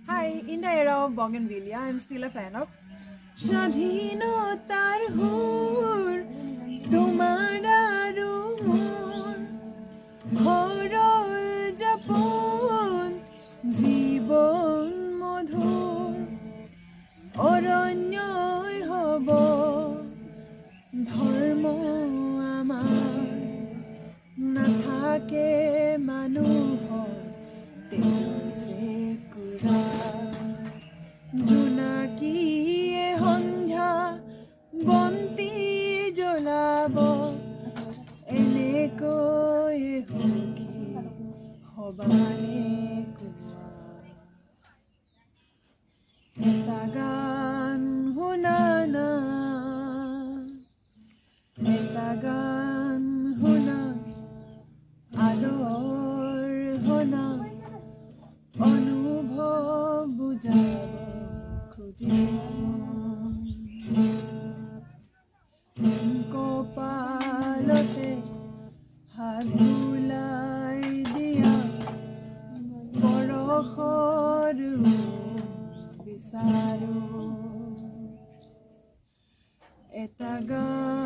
Hi, in the era of Bougainvillea, I'm still a fan of স্বাধীনতার হুর তোমার আরো হরল যাপন জীবন মধুর অরণ্যই হব ধর্ম আমাৰ নাথাকে মানুহৰ তেজৰ চেকুৰা জোনাকীয়ে সন্ধ্যা বন্তি জ্বলাব এনেকৈ সুখী হবানে কোৱা এটা গান শুনা না এটা গান শুনা আদৰ শুনা অনুভৱ বুজাব খুজিছো কপালতে হাত বুলাই দিয়া বৰষৰ বিচাৰো এটা গান